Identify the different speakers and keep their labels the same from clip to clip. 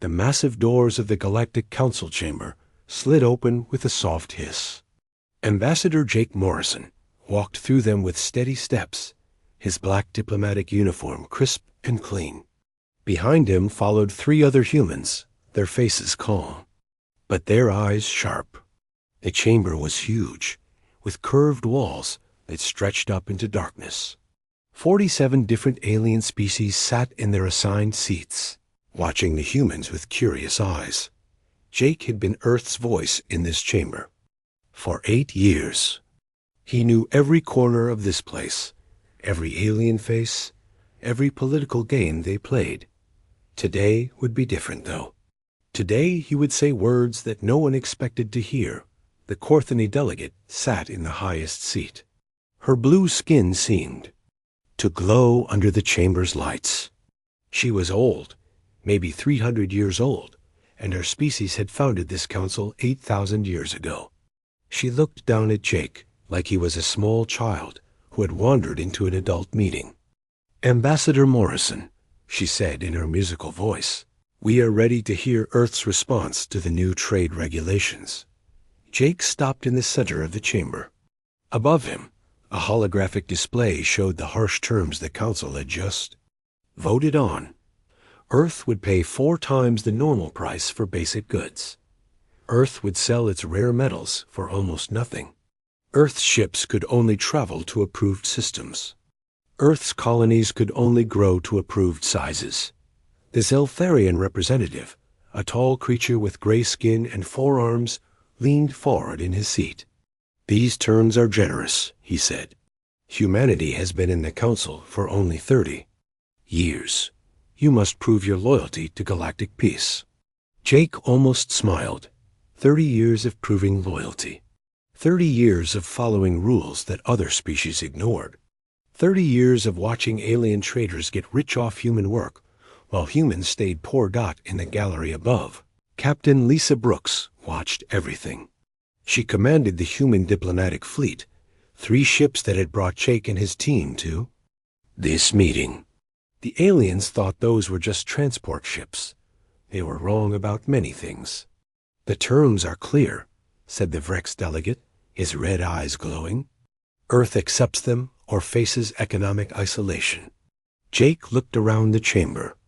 Speaker 1: The massive doors of the Galactic Council chamber slid open with a soft hiss. Ambassador Jake Morrison walked through them with steady steps, his black diplomatic uniform crisp and clean. Behind him followed 3 other humans, their faces calm, but their eyes sharp. The chamber was huge, with curved walls that stretched up into darkness. 47 different alien species sat in their assigned seats, watching the humans with curious eyes. Jake had been Earth's voice in this chamber for 8 years. He knew every corner of this place, every alien face, every political game they played. Today would be different, though. Today he would say words that no one expected to hear. The Corthany delegate sat in the highest seat. Her blue skin seemed to glow under the chamber's lights. She was old, maybe 300 years old, and her species had founded this council 8,000 years ago. She looked down at Jake like he was a small child who had wandered into an adult meeting. "Ambassador Morrison," she said in her musical voice, "we are ready to hear Earth's response to the new trade regulations." Jake stopped in the center of the chamber. Above him, a holographic display showed the harsh terms the Council had just voted on. Earth would pay 4 times the normal price for basic goods. Earth would sell its rare metals for almost nothing. Earth's ships could only travel to approved systems. Earth's colonies could only grow to approved sizes. The Zeltharian representative, a tall creature with gray skin and 4 arms, leaned forward in his seat. "These terms are generous," he said. "Humanity has been in the Council for only 30 years. You must prove your loyalty to galactic peace." Jake almost smiled. 30 years of proving loyalty. 30 years of following rules that other species ignored. 30 years of watching alien traders get rich off human work, while humans stayed poor dot in the gallery above. Captain Lisa Brooks watched everything. She commanded the human diplomatic fleet, 3 ships that had brought Jake and his team to this meeting. The aliens thought those were just transport ships. They were wrong about many things. "The terms are clear," said the Vrex delegate, his red eyes glowing. "Earth accepts them or faces economic isolation." Jake looked around the chamber.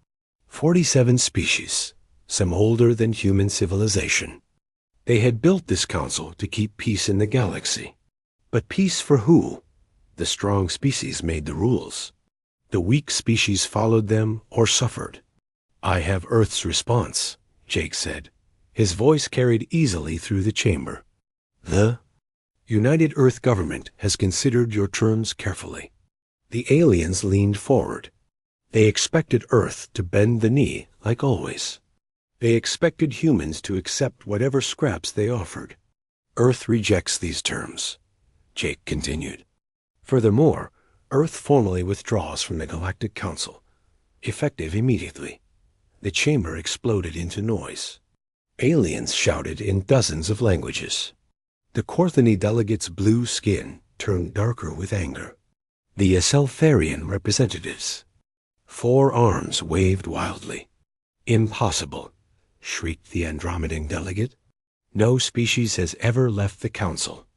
Speaker 1: 47 species, some older than human civilization. They had built this council to keep peace in the galaxy. But peace for who? The strong species made the rules. The weak species followed them or suffered. "I have Earth's response," Jake said. His voice carried easily through the chamber. "The United Earth government has considered your terms carefully." The aliens leaned forward. They expected Earth to bend the knee like always. They expected humans to accept whatever scraps they offered. "Earth rejects these terms," Jake continued. "Furthermore, Earth formally withdraws from the Galactic Council, effective immediately." The chamber exploded into noise. Aliens shouted in dozens of languages. The Corthany delegate's blue skin turned darker with anger. The Zeltharian representatives' 4 arms waved wildly. "Impossible," shrieked the Andromedan delegate. "No species has ever left the Council."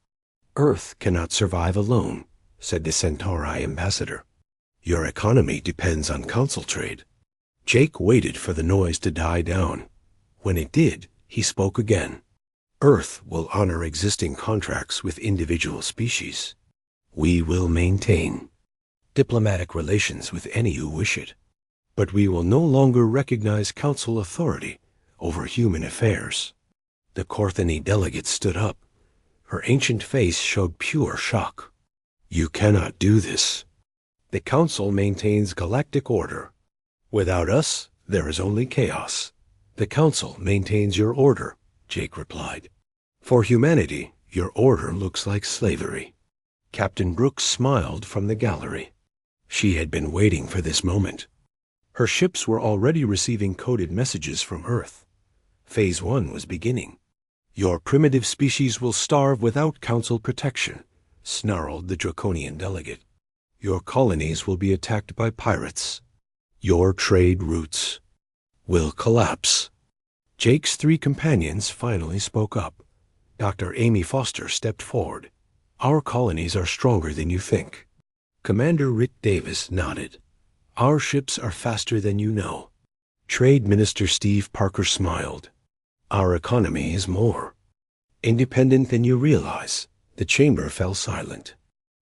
Speaker 1: "Earth cannot survive alone," said the Centauri ambassador. "Your economy depends on Council trade." Jake waited for the noise to die down. When it did, he spoke again. "Earth will honor existing contracts with individual species. We will maintain diplomatic relations with any who wish it. But we will no longer recognize Council authority over human affairs." The Corthany delegate stood up. Her ancient face showed pure shock. "You cannot do this. The Council maintains galactic order. Without us, there is only chaos." "The Council maintains your order," Jake replied. "For humanity, your order looks like slavery." Captain Brooks smiled from the gallery. She had been waiting for this moment. Her ships were already receiving coded messages from Earth. Phase 1 was beginning. "Your primitive species will starve without Council protection," snarled the Draconian delegate. "Your colonies will be attacked by pirates. Your trade routes will collapse." Jake's three companions finally spoke up. Dr. Amy Foster stepped forward. "Our colonies are stronger than you think." Commander Rick Davis nodded. "Our ships are faster than you know." Trade Minister Steve Parker smiled. "Our economy is more independent than you realize." The chamber fell silent.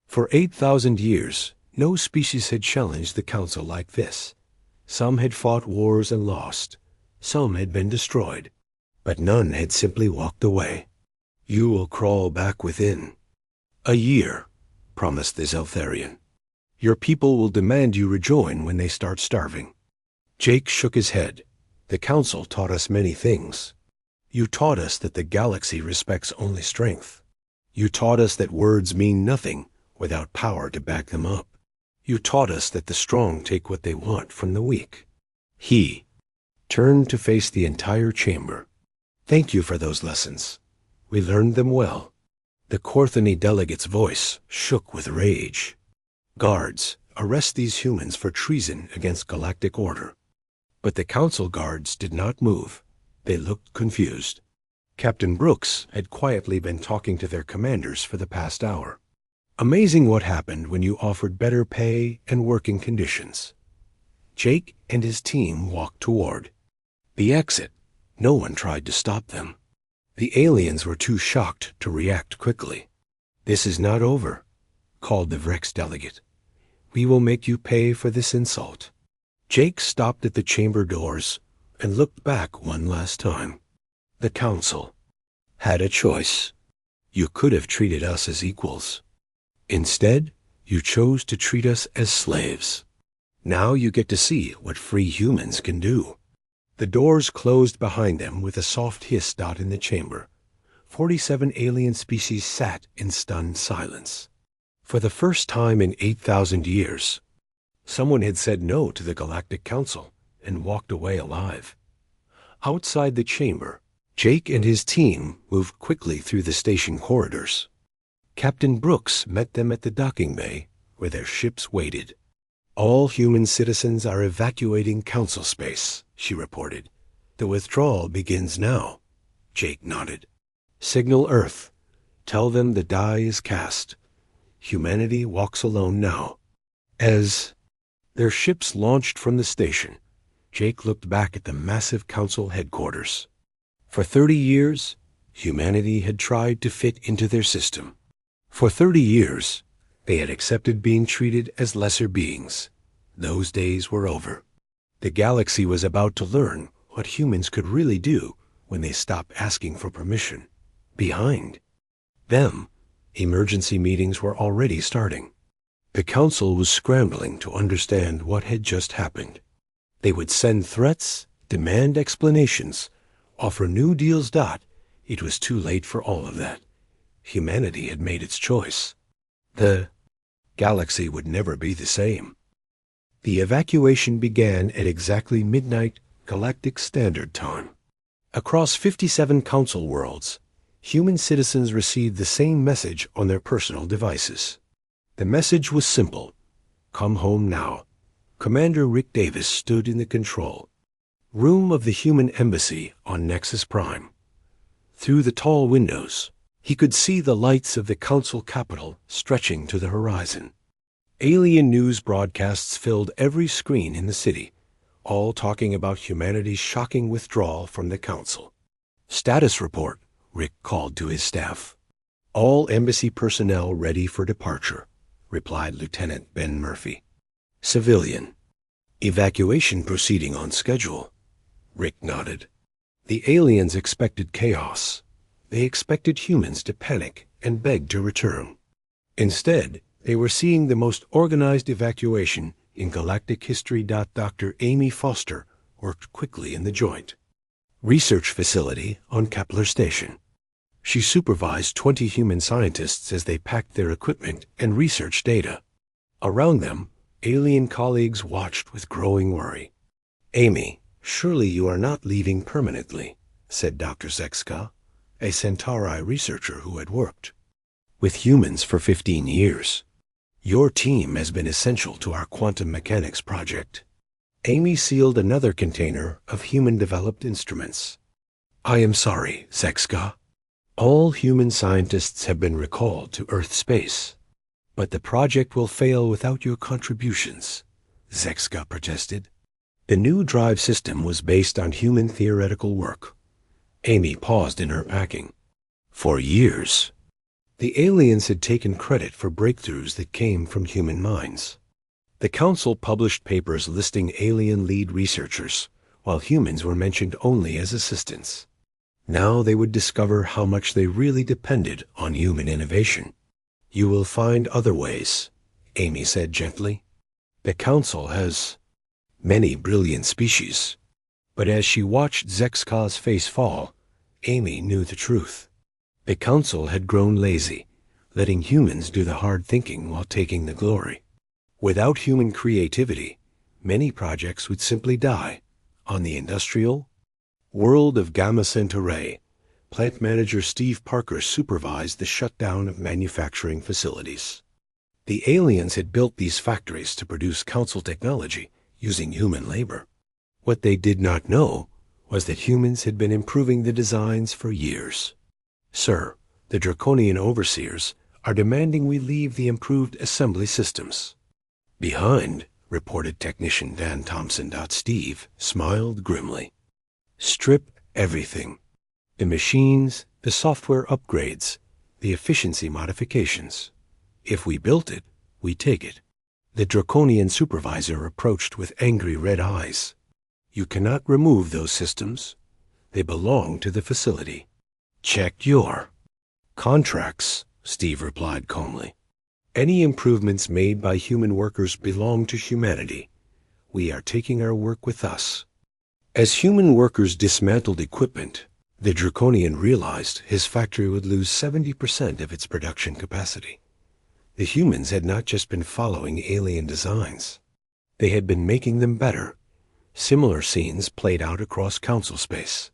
Speaker 1: For 8,000 years, no species had challenged the council like this. Some had fought wars and lost. Some had been destroyed. But none had simply walked away. "You will crawl back within." "A year," promised the Zeltharian. "Your people will demand you rejoin when they start starving." Jake shook his head. "The council taught us many things. You taught us that the galaxy respects only strength. You taught us that words mean nothing without power to back them up. You taught us that the strong take what they want from the weak." He turned to face the entire chamber. "Thank you for those lessons. We learned them well." The Corthony delegate's voice shook with rage. "Guards, arrest these humans for treason against galactic order." But the council guards did not move. They looked confused. Captain Brooks had quietly been talking to their commanders for the past hour. "Amazing what happened when you offered better pay and working conditions." Jake and his team walked toward the exit. No one tried to stop them. The aliens were too shocked to react quickly. "This is not over," called the Vrex delegate. "We will make you pay for this insult." Jake stopped at the chamber doors and looked back one last time. The council had a choice. You could have treated us as equals. Instead, you chose to treat us as slaves. Now you get to see what free humans can do. The doors closed behind them with a soft hiss dot in the chamber. 47 alien species sat in stunned silence. For the first time in 8,000 years, someone had said no to the Galactic Council and walked away alive. Outside the chamber, Jake and his team moved quickly through the station corridors. Captain Brooks met them at the docking bay, where their ships waited. "All human citizens are evacuating council space," she reported. "The withdrawal begins now." Jake nodded. "Signal Earth. Tell them the die is cast. Humanity walks alone now." As their ships launched from the station, Jake looked back at the massive council headquarters. For 30 years, humanity had tried to fit into their system. For 30 years, they had accepted being treated as lesser beings. Those days were over. The galaxy was about to learn what humans could really do when they stopped asking for permission. Behind them, emergency meetings were already starting. The council was scrambling to understand what had just happened. They would send threats, demand explanations, offer new deals. It was too late for all of that. Humanity had made its choice. The galaxy would never be the same. The evacuation began at exactly midnight Galactic Standard Time. Across 57 council worlds, human citizens received the same message on their personal devices. The message was simple: "Come home now." Commander Rick Davis stood in the control room of the human embassy on Nexus Prime. Through the tall windows, he could see the lights of the council capital stretching to the horizon. Alien news broadcasts filled every screen in the city, all talking about humanity's shocking withdrawal from the council. "Status report," Rick called to his staff. "All embassy personnel ready for departure," replied Lieutenant Ben Murphy. "Civilian. Evacuation proceeding on schedule." Rick nodded. The aliens expected chaos. They expected humans to panic and beg to return. Instead, they were seeing the most organized evacuation in galactic history. Dr. Amy Foster worked quickly in the joint research facility on Kepler Station. She supervised 20 human scientists as they packed their equipment and research data. Around them, alien colleagues watched with growing worry. "Amy, surely you are not leaving permanently," said Dr. Zekska, a Centauri researcher who had worked with humans for 15 years. "Your team has been essential to our quantum mechanics project." Amy sealed another container of human-developed instruments. I am sorry, Zexka. All human scientists have been recalled to Earth space. But the project will fail without your contributions, Zexka protested. The new drive system was based on human theoretical work. Amy paused in her packing. For years, the aliens had taken credit for breakthroughs that came from human minds. The Council published papers listing alien lead researchers, while humans were mentioned only as assistants. Now they would discover how much they really depended on human innovation. You will find other ways, Amy said gently. The Council has many brilliant species. But as she watched Zexka's face fall, Amy knew the truth. The Council had grown lazy, letting humans do the hard thinking while taking the glory. Without human creativity, many projects would simply die. On the industrial world of Gamma Centauri, plant manager Steve Parker supervised the shutdown of manufacturing facilities. The aliens had built these factories to produce Council technology using human labor. What they did not know was that humans had been improving the designs for years. Sir, the Draconian overseers are demanding we leave the improved assembly systems. Behind, reported technician Dan Thompson. Steve smiled grimly. Strip everything. The machines, the software upgrades, the efficiency modifications. If we built it, we take it. The Draconian supervisor approached with angry red eyes. You cannot remove those systems. They belong to the facility. Check your contracts, Steve replied calmly. Any improvements made by human workers belong to humanity. We are taking our work with us. As human workers dismantled equipment, the Draconian realized his factory would lose 70% of its production capacity. The humans had not just been following alien designs. They had been making them better. Similar scenes played out across Council space.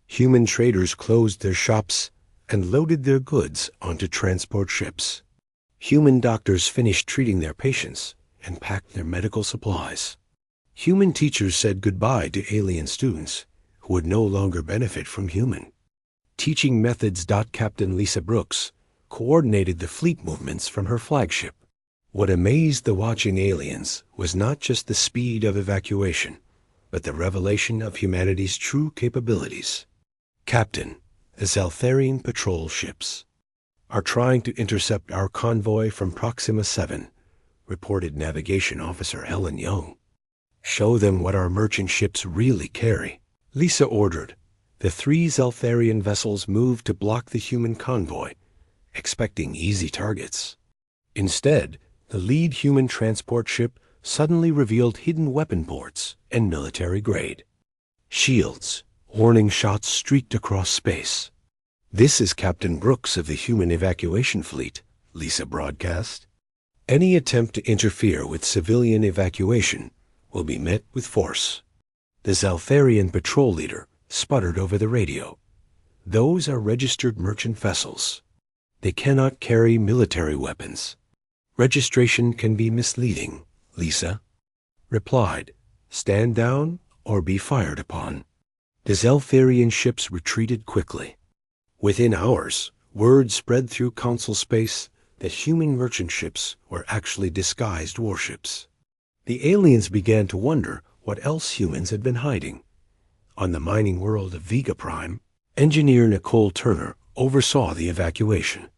Speaker 1: Human traders closed their shops and loaded their goods onto transport ships. Human doctors finished treating their patients and packed their medical supplies. Human teachers said goodbye to alien students who would no longer benefit from human teaching methods. Captain Lisa Brooks coordinated the fleet movements from her flagship. What amazed the watching aliens was not just the speed of evacuation, but the revelation of humanity's true capabilities. Captain, the Zaltharian patrol ships are trying to intercept our convoy from Proxima 7, reported Navigation Officer Helen Young. Show them what our merchant ships really carry, Lisa ordered. The 3 Zaltharian vessels moved to block the human convoy, expecting easy targets. Instead, the lead human transport ship suddenly revealed hidden weapon ports and military grade shields. Warning shots streaked across space. This is Captain Brooks of the human evacuation fleet, Lisa broadcast. Any attempt to interfere with civilian evacuation will be met with force. The Zaltharian patrol leader sputtered over the radio. Those are registered merchant vessels. They cannot carry military weapons. Registration can be misleading, Lisa replied. Stand down or be fired upon. The Zaltharian ships retreated quickly. Within hours, word spread through Council space that human merchant ships were actually disguised warships. The aliens began to wonder what else humans had been hiding. On the mining world of Vega Prime, engineer Nicole Turner oversaw the evacuation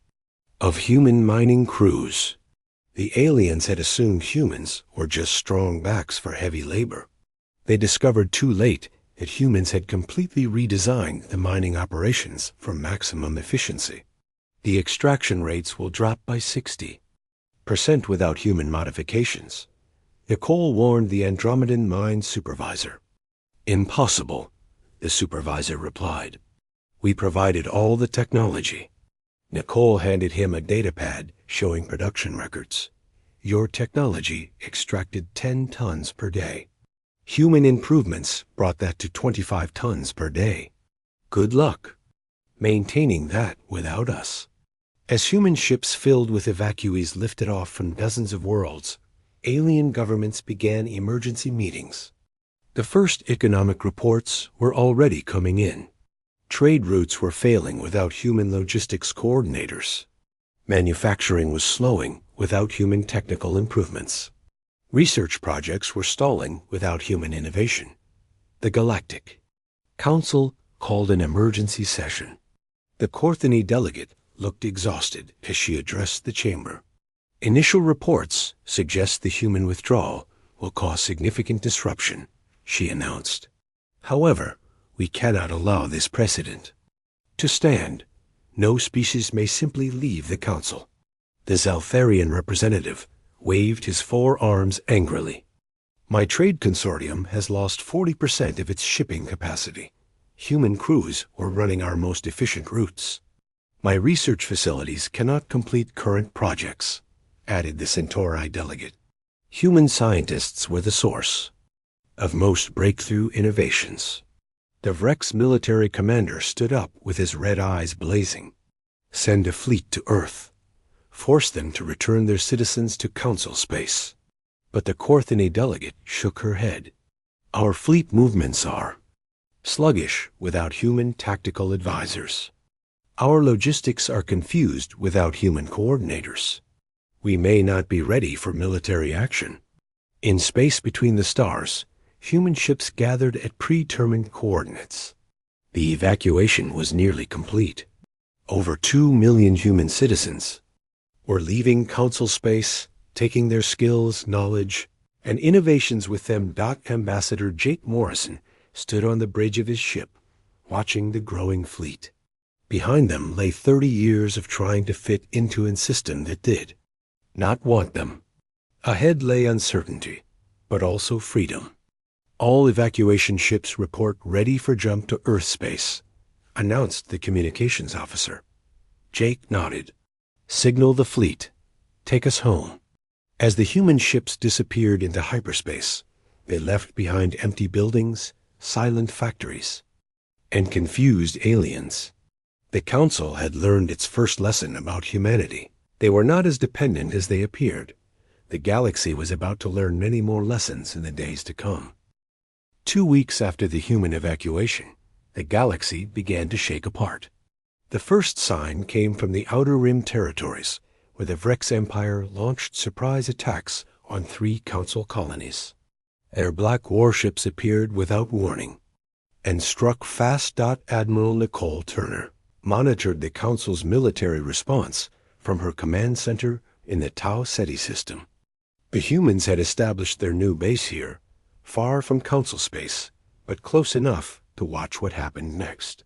Speaker 1: of human mining crews. The aliens had assumed humans were just strong backs for heavy labor. They discovered too late that humans had completely redesigned the mining operations for maximum efficiency. The extraction rates will drop by 60% without human modifications. Nicole warned the Andromedan mine supervisor. Impossible, the supervisor replied. We provided all the technology. Nicole handed him a datapad showing production records. Your technology extracted 10 tons per day. Human improvements brought that to 25 tons per day. Good luck maintaining that without us. As human ships filled with evacuees lifted off from dozens of worlds, alien governments began emergency meetings. The first economic reports were already coming in. Trade routes were failing without human logistics coordinators. Manufacturing was slowing without human technical improvements. Research projects were stalling without human innovation. The Galactic Council called an emergency session. The Corthany delegate looked exhausted as she addressed the chamber. Initial reports suggest the human withdrawal will cause significant disruption, she announced. However, we cannot allow this precedent to stand. No species may simply leave the council. The Zaltharian representative waved his four arms angrily. My trade consortium has lost 40% of its shipping capacity. Human crews were running our most efficient routes. My research facilities cannot complete current projects, added the Centauri delegate. Human scientists were the source of most breakthrough innovations. The Vrex military commander stood up with his red eyes blazing. Send a fleet to Earth. Force them to return their citizens to council space. But the Corthany delegate shook her head. Our fleet movements are sluggish without human tactical advisors. Our logistics are confused without human coordinators. We may not be ready for military action. In space between the stars, human ships gathered at predetermined coordinates. The evacuation was nearly complete. Over 2 million human citizens were leaving council space, taking their skills, knowledge, and innovations with them. Ambassador Jake Morrison stood on the bridge of his ship, watching the growing fleet. Behind them lay 30 years of trying to fit into a system that did not want them. Ahead lay uncertainty, but also freedom. All evacuation ships report ready for jump to Earth space, announced the communications officer. Jake nodded. Signal the fleet. Take us home. As the human ships disappeared into hyperspace, they left behind empty buildings, silent factories, and confused aliens. The council had learned its first lesson about humanity. They were not as dependent as they appeared. The galaxy was about to learn many more lessons in the days to come. 2 weeks after the human evacuation, the galaxy began to shake apart. The first sign came from the Outer Rim territories, where the Vrex Empire launched surprise attacks on 3 council colonies. Their black warships appeared without warning and struck fast. Admiral Nicole Turner monitored the council's military response from her command center in the Tau Ceti system. The humans had established their new base here, far from council space, but close enough to watch what happened next.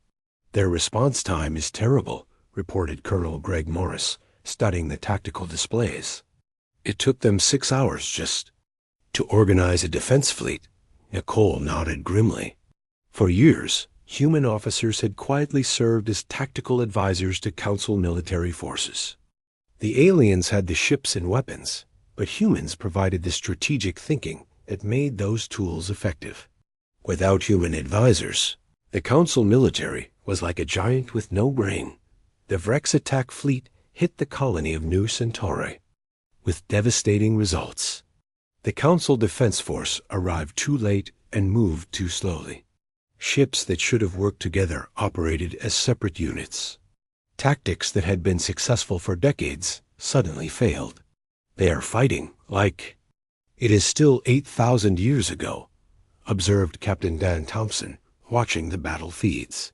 Speaker 1: Their response time is terrible, reported Colonel Greg Morris, studying the tactical displays. It took them 6 hours just to organize a defense fleet. Nicole nodded grimly. For years, human officers had quietly served as tactical advisors to council military forces. The aliens had the ships and weapons, but humans provided the strategic thinking that made those tools effective. Without human advisors, the council military was like a giant with no brain. The Vrex attack fleet hit the colony of New Centauri with devastating results. The council defense force arrived too late and moved too slowly. Ships that should have worked together operated as separate units. Tactics that had been successful for decades suddenly failed. They are fighting like it is still 8,000 years ago, observed Captain Dan Thompson, watching the battle feeds.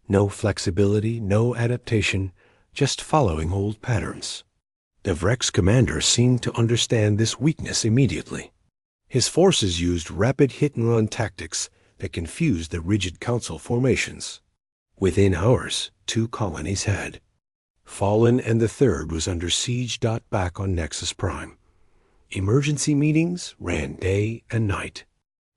Speaker 1: No flexibility, no adaptation, just following old patterns. The Vrex commander seemed to understand this weakness immediately. His forces used rapid hit-and-run tactics that confused the rigid council formations. Within hours, 2 colonies had fallen and the third was under siege. Back on Nexus Prime, emergency meetings ran day and night.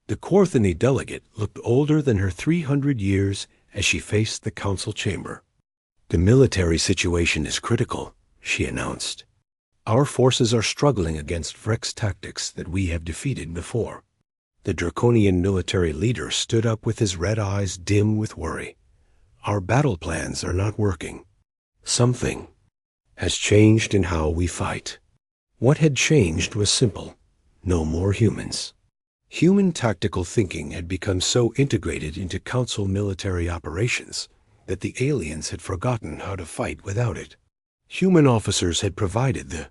Speaker 1: The Corthany delegate looked older than her 300 years as she faced the council chamber. The military situation is critical, she announced. Our forces are struggling against Vrex tactics that we have defeated before. The draconian military leader stood up with his red eyes dim with worry. Our battle plans are not working. Something has changed in how we fight. What had changed was simple. No more humans. Human tactical thinking had become so integrated into council military operations that the aliens had forgotten how to fight without it. Human officers had provided the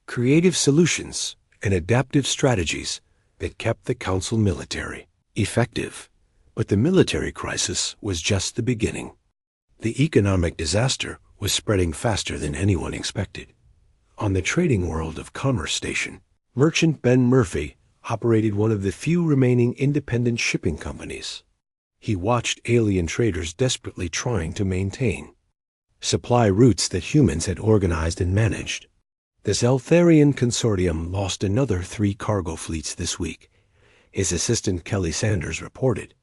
Speaker 1: creative solutions and adaptive strategies that kept the Council military effective. But the military crisis was just the beginning. The economic disaster was spreading faster than anyone expected. On the trading world of Commerce Station, Merchant Ben Murphy operated one of the few remaining independent shipping companies. He watched alien traders desperately trying to maintain supply routes that humans had organized and managed. The Zeltharian Consortium lost another 3 cargo fleets this week. His assistant Kelly Sanders reported,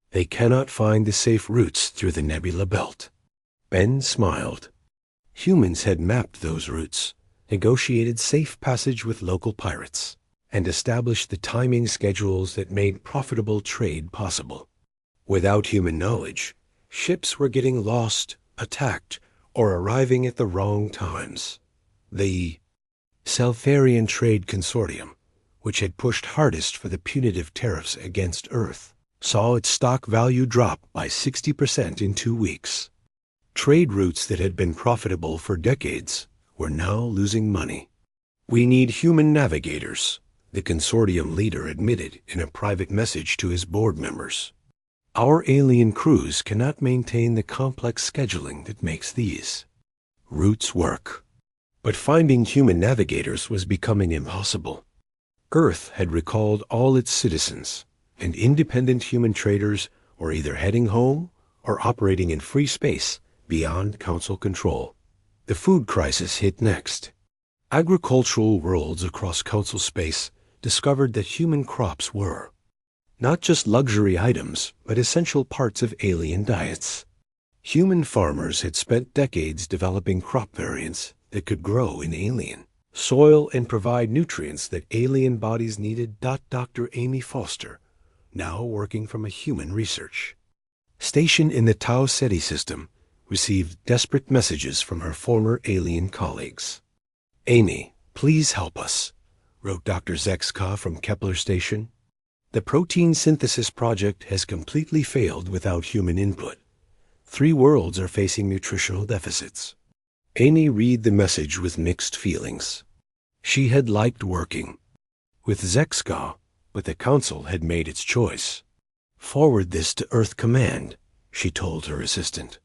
Speaker 1: "They cannot find the safe routes through the Nebula Belt." Ben smiled. Humans had mapped those routes, negotiated safe passage with local pirates, and established the timing schedules that made profitable trade possible. Without human knowledge, ships were getting lost, attacked, or arriving at the wrong times. The Zeltharian Trade Consortium, which had pushed hardest for the punitive tariffs against Earth, saw its stock value drop by 60% in 2 weeks. Trade routes that had been profitable for decades were now losing money. "We need human navigators," the consortium leader admitted in a private message to his board members. "Our alien crews cannot maintain the complex scheduling that makes these routes work." But finding human navigators was becoming impossible. Earth had recalled all its citizens, and independent human traders were either heading home or operating in free space beyond Council control. The food crisis hit next. Agricultural worlds across Council space discovered that human crops were not just luxury items, but essential parts of alien diets. Human farmers had spent decades developing crop variants that could grow in alien soil and provide nutrients that alien bodies needed. Dr. Amy Foster, now working from a human research station in the Tau Ceti system, received desperate messages from her former alien colleagues. "Amy, please help us," wrote Dr. Zexka from Kepler Station. "The protein synthesis project has completely failed without human input. 3 worlds are facing nutritional deficits." Amy read the message with mixed feelings. She had liked working with Zexka, but the Council had made its choice. "Forward this to Earth Command," she told her assistant.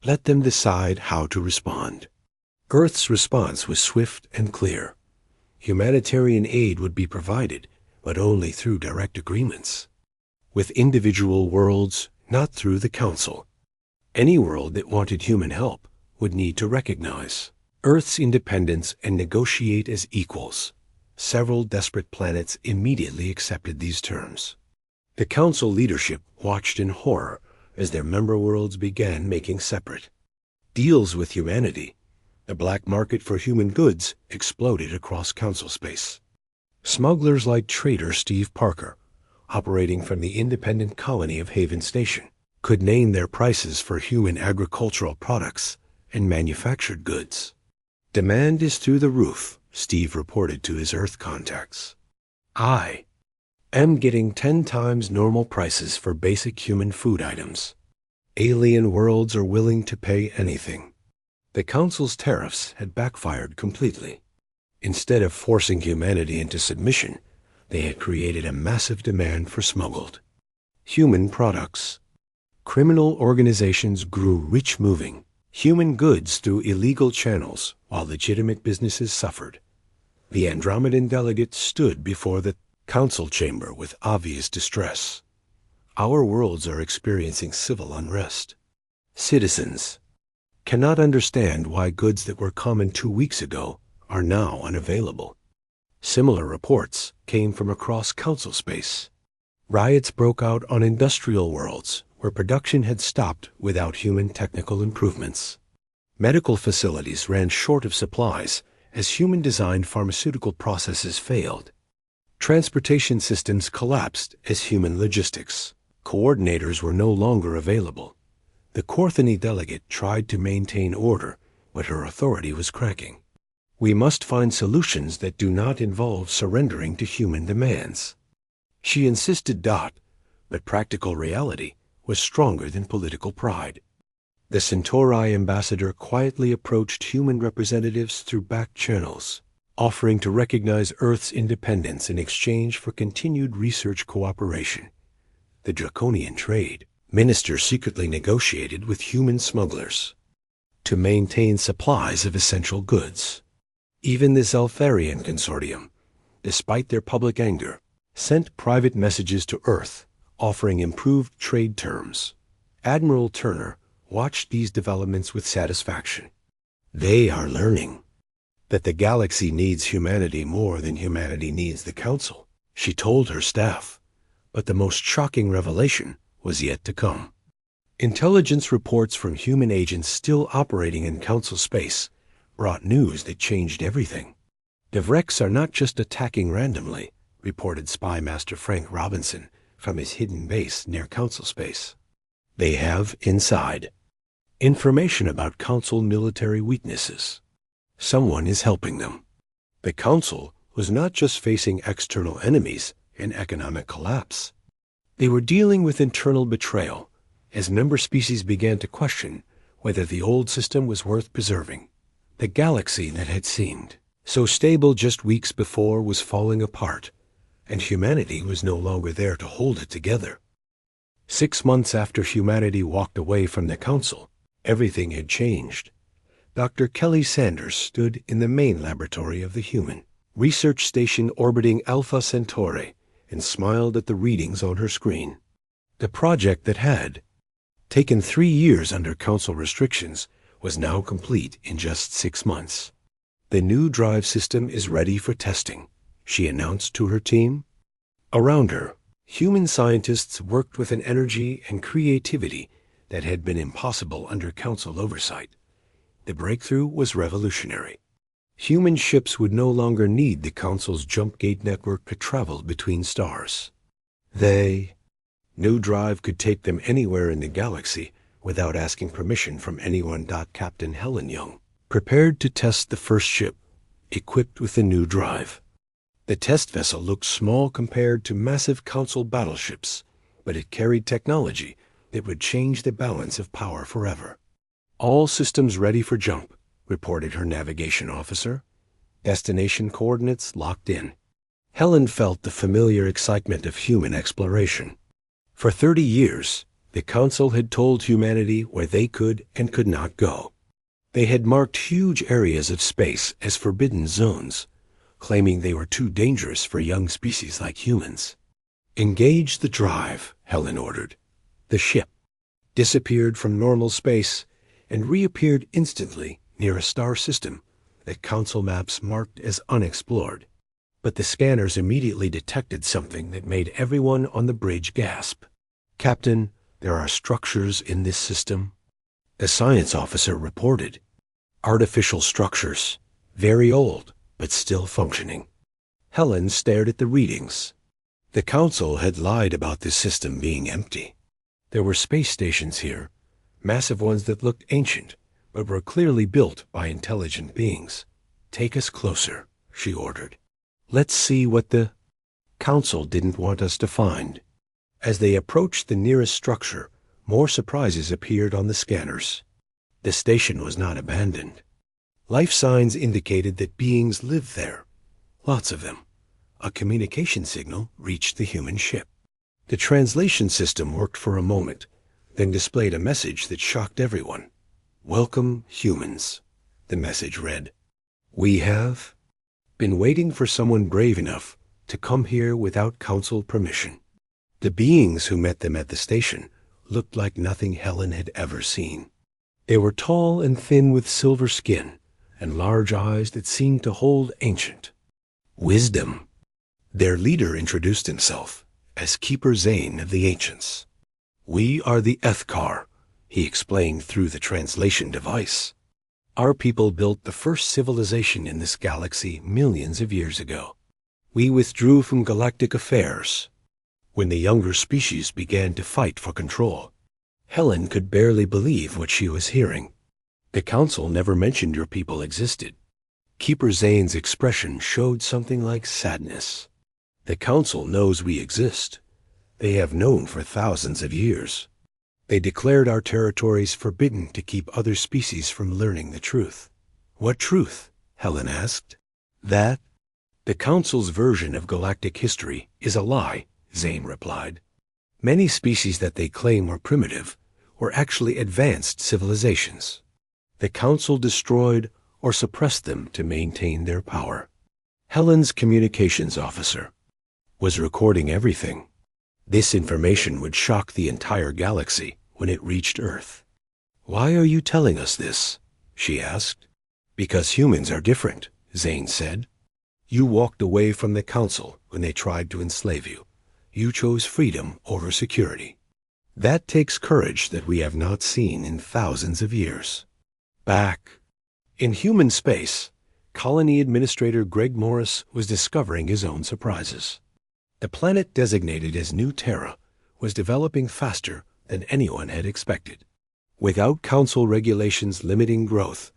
Speaker 1: "Let them decide how to respond." Earth's response was swift and clear. Humanitarian aid would be provided, but only through direct agreements with individual worlds, not through the Council. Any world that wanted human help would need to recognize Earth's independence and negotiate as equals. Several desperate planets immediately accepted these terms. The Council leadership watched in horror as their member worlds began making separate deals with humanity. The black market for human goods exploded across Council space. Smugglers like trader Steve Parker, operating from the independent colony of Haven Station, could name their prices for human agricultural products and manufactured goods. "Demand is through the roof," Steve reported to his Earth contacts. "I am getting 10 times normal prices for basic human food items. Alien worlds are willing to pay anything." The Council's tariffs had backfired completely. Instead of forcing humanity into submission, they had created a massive demand for smuggled human products. Criminal organizations grew rich moving human goods through illegal channels while legitimate businesses suffered. The Andromedan delegate stood before the Council chamber with obvious distress. "Our worlds are experiencing civil unrest. Citizens cannot understand why goods that were common 2 weeks ago are now unavailable." Similar reports came from across Council space. Riots broke out on industrial worlds where production had stopped without human technical improvements. Medical facilities ran short of supplies as human-designed pharmaceutical processes failed. Transportation systems collapsed as human logistics coordinators were no longer available. The Corthony delegate tried to maintain order, but her authority was cracking. "We must find solutions that do not involve surrendering to human demands," she insisted. But practical reality was stronger than political pride. The Centauri ambassador quietly approached human representatives through back channels, offering to recognize Earth's independence in exchange for continued research cooperation. The draconian trade minister secretly negotiated with human smugglers to maintain supplies of essential goods. Even the Zelfarian consortium, despite their public anger, sent private messages to Earth offering improved trade terms. Admiral Turner watched these developments with satisfaction. They are learning that the galaxy needs humanity more than humanity needs the Council, she told her staff. But the most shocking revelation was yet to come. Intelligence reports from human agents still operating in Council space brought news that changed everything. The Vreks are not just attacking randomly, reported Spy Master Frank Robinson from his hidden base near Council space. They have, inside, information about Council military weaknesses. Someone is helping them. The Council was not just facing external enemies and economic collapse. They were dealing with internal betrayal as member species began to question whether the old system was worth preserving. The galaxy that had seemed so stable just weeks before was falling apart, and humanity was no longer there to hold it together. 6 months after humanity walked away from the Council, everything had changed. Dr. Kelly Sanders stood in the main laboratory of the human research station orbiting Alpha Centauri and smiled at the readings on her screen. The project that had taken 3 years under Council restrictions was now complete in just 6 months. The new drive system is ready for testing, she announced to her team. Around her, human scientists worked with an energy and creativity that had been impossible under Council oversight. The breakthrough was revolutionary. Human ships would no longer need the Council's jump gate network to travel between stars. New drive could take them anywhere in the galaxy without asking permission from anyone. Captain Helen Young prepared to test the first ship, equipped with the new drive. The test vessel looked small compared to massive Council battleships, but it carried technology that would change the balance of power forever. All systems ready for jump, reported her navigation officer. Destination coordinates locked in. Helen felt the familiar excitement of human exploration. For 30 years, the Council had told humanity where they could and could not go. They had marked huge areas of space as forbidden zones, claiming they were too dangerous for young species like humans. Engage the drive, Helen ordered. The ship disappeared from normal space and reappeared instantly near a star system that Council maps marked as unexplored. But the scanners immediately detected something that made everyone on the bridge gasp. Captain, there are structures in this system. The science officer reported. Artificial structures, very old, but still functioning. Helen stared at the readings. The Council had lied about this system being empty. There were space stations here, massive ones that looked ancient, but were clearly built by intelligent beings. Take us closer, she ordered. Let's see what the Council didn't want us to find. As they approached the nearest structure, more surprises appeared on the scanners. The station was not abandoned. Life signs indicated that beings lived there, lots of them. A communication signal reached the human ship. The translation system worked for a moment, then displayed a message that shocked everyone. Welcome, humans, the message read. We have been waiting for someone brave enough to come here without Council permission. The beings who met them at the station looked like nothing Helen had ever seen. They were tall and thin with silver skin and large eyes that seemed to hold ancient wisdom. Their leader introduced himself as Keeper Zane of the Ancients. We are the Ethkar, he explained through the translation device. Our people built the first civilization in this galaxy millions of years ago. We withdrew from galactic affairs when the younger species began to fight for control. Helen could barely believe what she was hearing. The Council never mentioned your people existed. Keeper Zane's expression showed something like sadness. The Council knows we exist. They have known for thousands of years. They declared our territories forbidden to keep other species from learning the truth. What truth? Helen asked. That the Council's version of galactic history is a lie, Zane replied. Many species that they claim were primitive were actually advanced civilizations. The Council destroyed or suppressed them to maintain their power. Helen's communications officer was recording everything. This information would shock the entire galaxy when it reached Earth. Why are you telling us this? She asked. Because humans are different, Zane said. You walked away from the Council when they tried to enslave you. You chose freedom over security. That takes courage that we have not seen in thousands of years. Back in human space, Colony Administrator Greg Morris was discovering his own surprises. The planet designated as New Terra was developing faster than anyone had expected. Without Council regulations limiting growth,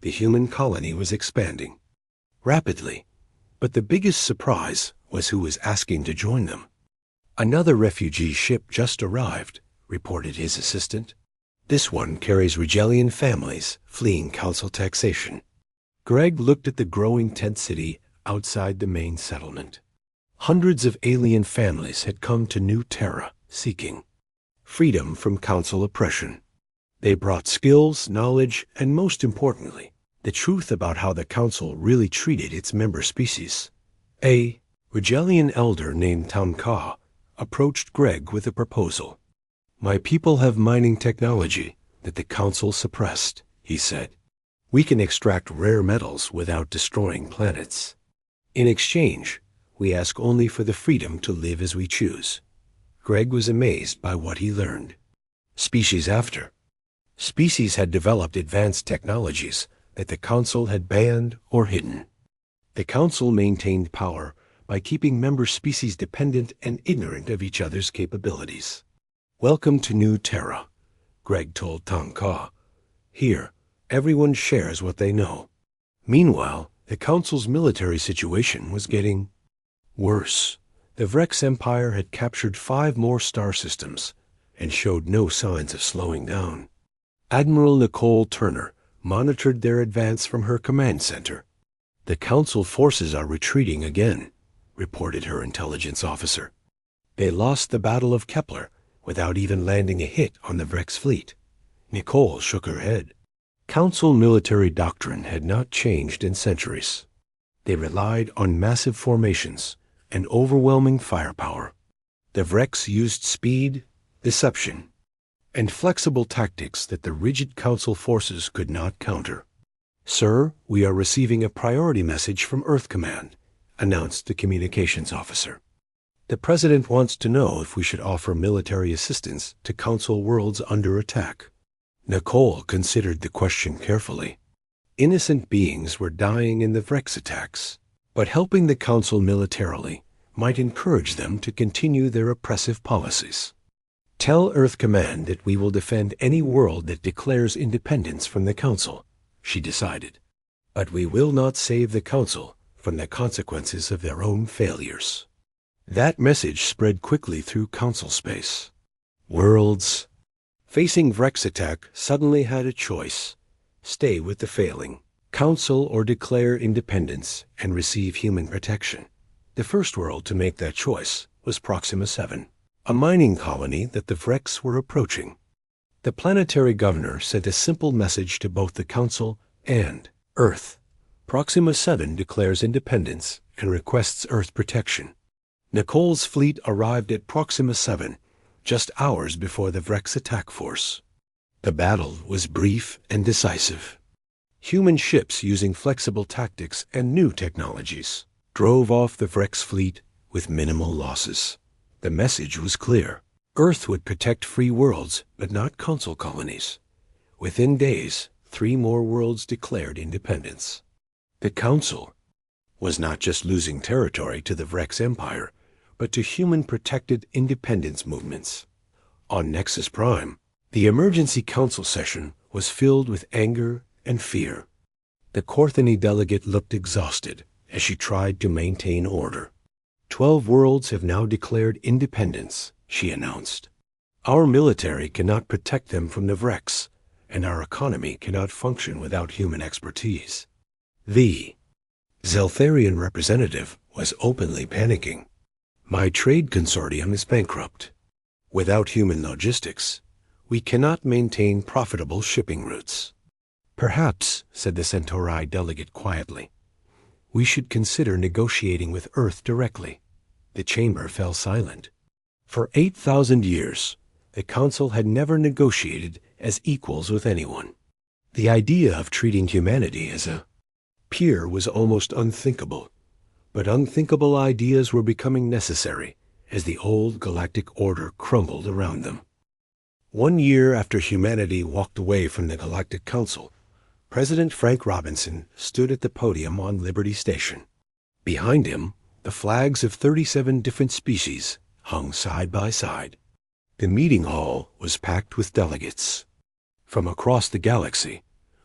Speaker 1: the human colony was expanding rapidly, but the biggest surprise was who was asking to join them. Another refugee ship just arrived, reported his assistant. This one carries Regellian families fleeing Council taxation. Greg looked at the growing tent city outside the main settlement. Hundreds of alien families had come to New Terra seeking freedom from Council oppression. They brought skills, knowledge, and most importantly, the truth about how the Council really treated its member species. A Regellian elder named Tamka approached Greg with a proposal. My people have mining technology that the Council suppressed, he said. We can extract rare metals without destroying planets. In exchange, we ask only for the freedom to live as we choose. Greg was amazed by what he learned. Species after species had developed advanced technologies that the Council had banned or hidden. The Council maintained power by keeping member species dependent and ignorant of each other's capabilities. Welcome to New Terra, Greg told Tamka. Here, everyone shares what they know. Meanwhile, the Council's military situation was getting worse. The Vrex Empire had captured 5 more star systems and showed no signs of slowing down. Admiral Nicole Turner monitored their advance from her command center. The Council forces are retreating again, reported her intelligence officer. They lost the Battle of Kepler without even landing a hit on the Vrex fleet. Nicole shook her head. Council military doctrine had not changed in centuries. They relied on massive formations and overwhelming firepower. The Vrex used speed, deception, and flexible tactics that the rigid Council forces could not counter. Sir, we are receiving a priority message from Earth Command, announced the communications officer. The President wants to know if we should offer military assistance to Council worlds under attack. Nicole considered the question carefully. Innocent beings were dying in the Vrex attacks, but helping the Council militarily might encourage them to continue their oppressive policies. Tell Earth Command that we will defend any world that declares independence from the Council, she decided. But we will not save the Council from the consequences of their own failures. That message spread quickly through Council space. Worlds facing Vrex attack suddenly had a choice. Stay with the failing Council or declare independence and receive human protection. The first world to make that choice was Proxima 7, a mining colony that the Vrex were approaching. The planetary governor sent a simple message to both the Council and Earth. Proxima 7 declares independence and requests Earth protection. Nicole's fleet arrived at Proxima 7 just hours before the Vrex attack force. The battle was brief and decisive. Human ships using flexible tactics and new technologies drove off the Vrex fleet with minimal losses. The message was clear. Earth would protect free worlds, but not Council colonies. Within days, 3 more worlds declared independence. The Council was not just losing territory to the Vrex Empire, but to human-protected independence movements. On Nexus Prime, the emergency council session was filled with anger and fear. The Corthany delegate looked exhausted as she tried to maintain order. 12 worlds have now declared independence, she announced. Our military cannot protect them from the Vrex, and our economy cannot function without human expertise. The Zeltharian representative was openly panicking. My trade consortium is bankrupt. Without human logistics, we cannot maintain profitable shipping routes. Perhaps, said the Centauri delegate quietly, we should consider negotiating with Earth directly. The chamber fell silent. For 8,000 years, the Council had never negotiated as equals with anyone. The idea of treating humanity as a peer was almost unthinkable, but unthinkable ideas were becoming necessary as the old galactic order crumbled around them. 1 year after humanity walked away from the Galactic Council, President Frank Robinson stood at the podium on Liberty Station. Behind him, the flags of 37 different species hung side by side. The meeting hall was packed with delegates from across the galaxy,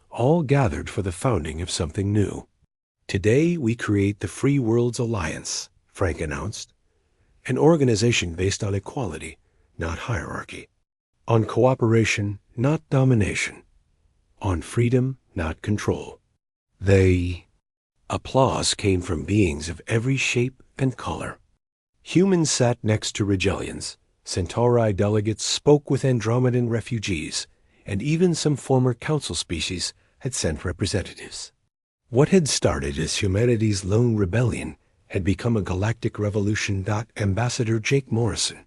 Speaker 1: all gathered for the founding of something new. Today we create the Free Worlds Alliance, Frank announced, an organization based on equality, not hierarchy, on cooperation, not domination, on freedom, not control. Applause came from beings of every shape and color. Humans sat next to Regelians, Centauri delegates spoke with Andromedan refugees, and even some former council species had sent representatives. What had started as humanity's lone rebellion had become a galactic revolution. Ambassador Jake Morrison,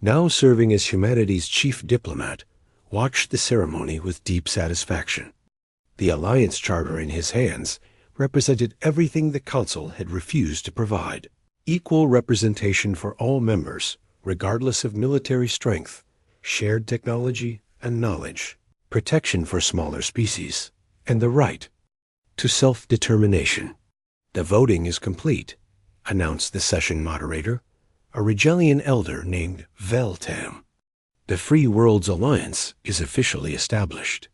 Speaker 1: now serving as humanity's chief diplomat, watched the ceremony with deep satisfaction. The Alliance Charter in his hands represented everything the Council had refused to provide. Equal representation for all members, regardless of military strength, shared technology and knowledge, protection for smaller species, and the right to self-determination. The voting is complete, announced the session moderator, a Regelian elder named Veltam. The Free Worlds Alliance is officially established.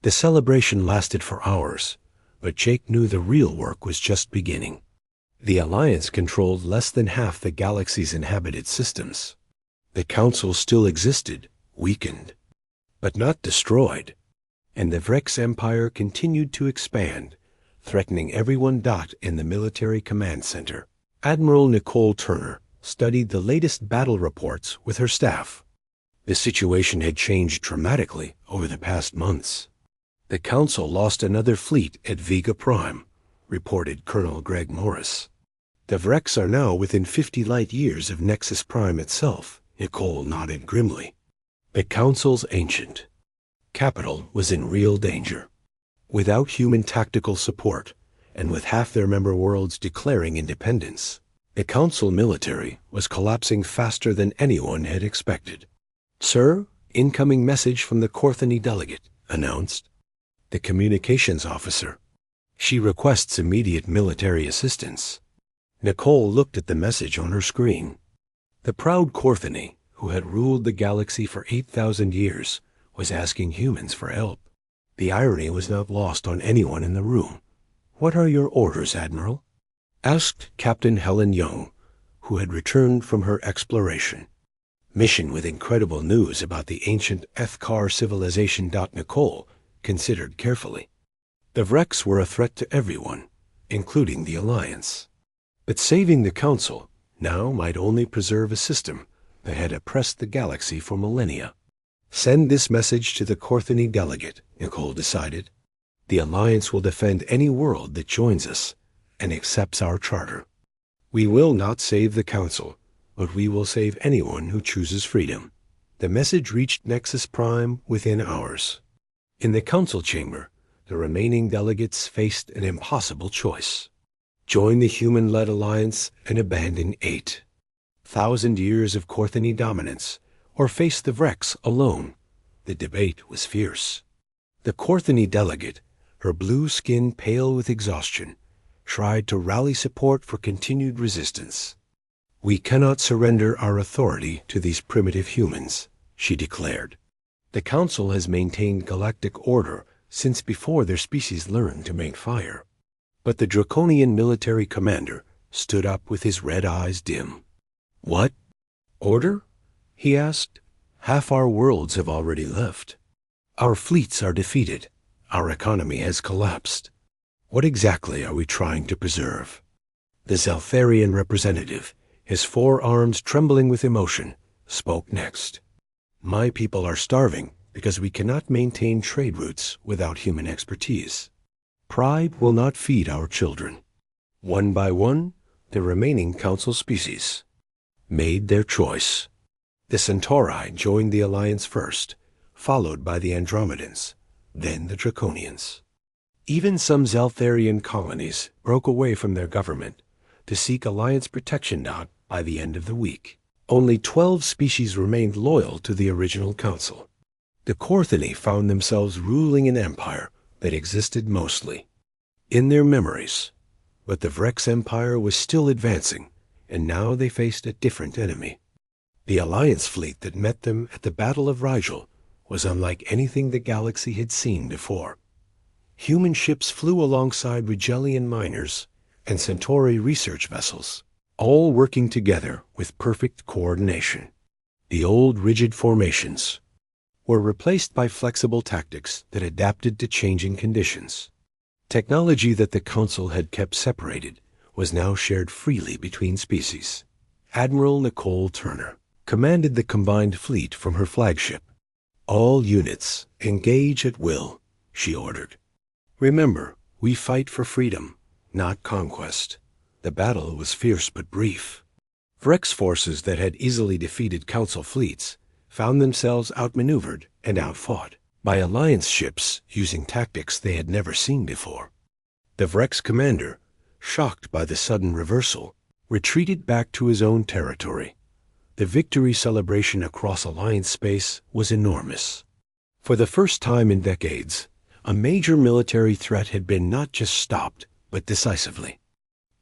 Speaker 1: The celebration lasted for hours, but Jake knew the real work was just beginning. The Alliance controlled less than half the galaxy's inhabited systems. The Council still existed, weakened, but not destroyed, and the Vrex Empire continued to expand, threatening everyone. In the Military Command Center, Admiral Nicole Turner studied the latest battle reports with her staff. The situation had changed dramatically over the past months. The Council lost another fleet at Vega Prime, reported Colonel Greg Morris. The Vrex are now within 50 light-years of Nexus Prime itself, Nicole nodded grimly. The Council's ancient capital was in real danger. Without human tactical support, and with half their member worlds declaring independence, the Council military was collapsing faster than anyone had expected. Sir, incoming message from the Corthany delegate, announced the communications officer. She requests immediate military assistance. Nicole looked at the message on her screen. The proud Corthany, who had ruled the galaxy for 8,000 years, was asking humans for help. The irony was not lost on anyone in the room. "What are your orders, Admiral?" asked Captain Helen Young, who had returned from her exploration. Mission with incredible news about the ancient Ethkar civilization. Nicole considered carefully. The Vrex were a threat to everyone, including the Alliance. But saving the Council now might only preserve a system that had oppressed the galaxy for millennia. Send this message to the Corthany delegate, Nicole decided. The Alliance will defend any world that joins us and accepts our charter. We will not save the Council, but we will save anyone who chooses freedom. The message reached Nexus Prime within hours. In the Council chamber, the remaining delegates faced an impossible choice. Join the human-led alliance and abandon 8,000 years of Corthany dominance, or face the Vrex alone. The debate was fierce. The Corthany delegate, her blue skin pale with exhaustion, tried to rally support for continued resistance. "We cannot surrender our authority to these primitive humans," she declared. "The Council has maintained galactic order since before their species learned to make fire." But the draconian military commander stood up with his red eyes dim. "What? Order?" he asked. Half our worlds have already left. Our fleets are defeated. Our economy has collapsed. What exactly are we trying to preserve? The Zeltharian representative, his forearms trembling with emotion, spoke next. My people are starving because we cannot maintain trade routes without human expertise. Pride will not feed our children. One by one, the remaining council species made their choice. The Centauri joined the alliance first, followed by the Andromedans, then the Draconians. Even some Zeltharian colonies broke away from their government to seek alliance protection now by the end of the week. Only 12 species remained loyal to the original council. The Corthini found themselves ruling an empire that existed mostly in their memories. But the Vrex Empire was still advancing, and now they faced a different enemy. The Alliance fleet that met them at the Battle of Rigel was unlike anything the galaxy had seen before. Human ships flew alongside Rigelian miners and Centauri research vessels, all working together with perfect coordination. The old rigid formations were replaced by flexible tactics that adapted to changing conditions. Technology that the Council had kept separated was now shared freely between species. Admiral Nicole Turner commanded the combined fleet from her flagship. All units, engage at will, she ordered. Remember, we fight for freedom, not conquest. The battle was fierce but brief. Vrex forces that had easily defeated Council fleets found themselves outmaneuvered and outfought by Alliance ships using tactics they had never seen before. The Vrex commander, shocked by the sudden reversal, retreated back to his own territory. The victory celebration across Alliance space was enormous. For the first time in decades, a major military threat had been not just stopped, but decisively.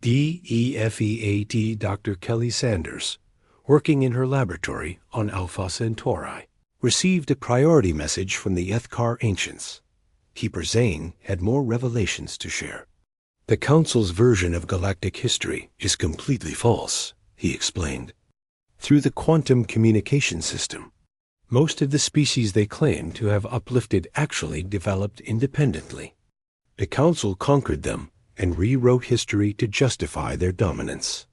Speaker 1: DEFEAT Dr. Kelly Sanders, working in her laboratory on Alpha Centauri, received a priority message from the Ethkar Ancients. Keeper Zane had more revelations to share. The Council's version of galactic history is completely false, he explained. Through the quantum communication system, most of the species they claim to have uplifted actually developed independently. The Council conquered them and rewrote history to justify their dominance.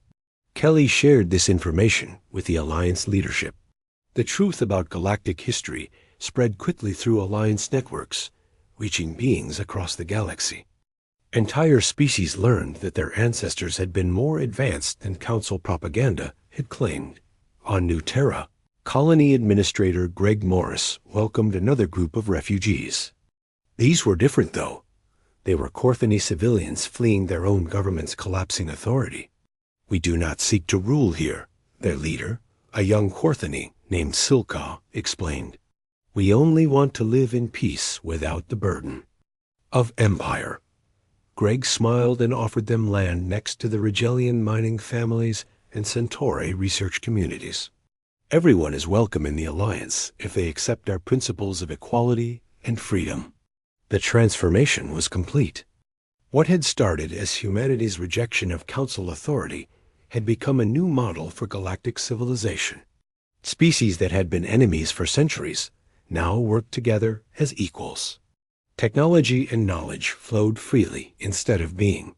Speaker 1: Kelly shared this information with the Alliance leadership. The truth about galactic history spread quickly through Alliance networks, reaching beings across the galaxy. Entire species learned that their ancestors had been more advanced than Council propaganda had claimed. On New Terra, Colony Administrator Greg Morris welcomed another group of refugees. These were different, though. They were Corthini civilians fleeing their own government's collapsing authority. We do not seek to rule here, their leader, a young Corthini named Silka, explained. We only want to live in peace without the burden of empire. Greg smiled and offered them land next to the Rigelian mining families and Centauri research communities. Everyone is welcome in the Alliance if they accept our principles of equality and freedom. The transformation was complete. What had started as humanity's rejection of Council authority had become a new model for galactic civilization. Species that had been enemies for centuries now worked together as equals. Technology and knowledge flowed freely instead of being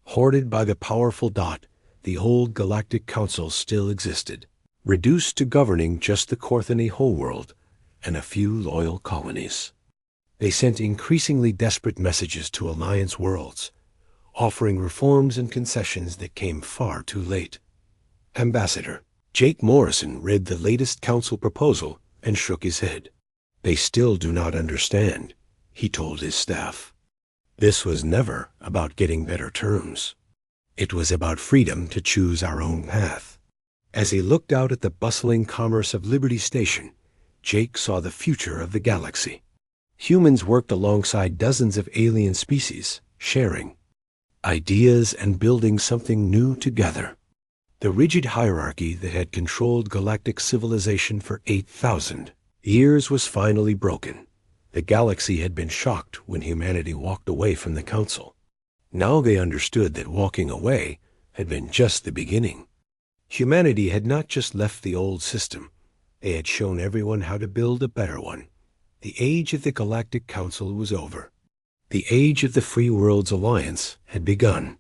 Speaker 1: hoarded by the powerful Dot. The old Galactic Council still existed, reduced to governing just the Corthini whole world and a few loyal colonies. They sent increasingly desperate messages to Alliance worlds, offering reforms and concessions that came far too late. Ambassador Jake Morrison read the latest Council proposal and shook his head. They still do not understand, he told his staff. This was never about getting better terms. It was about freedom to choose our own path. As he looked out at the bustling commerce of Liberty Station, Jake saw the future of the galaxy. Humans worked alongside dozens of alien species, sharing ideas and building something new together. The rigid hierarchy that had controlled galactic civilization for 8,000 years was finally broken. The galaxy had been shocked when humanity walked away from the Council. Now they understood that walking away had been just the beginning. Humanity had not just left the old system, They had shown everyone how to build a better one. The age of the Galactic Council was over. The age of the Free Worlds Alliance had begun.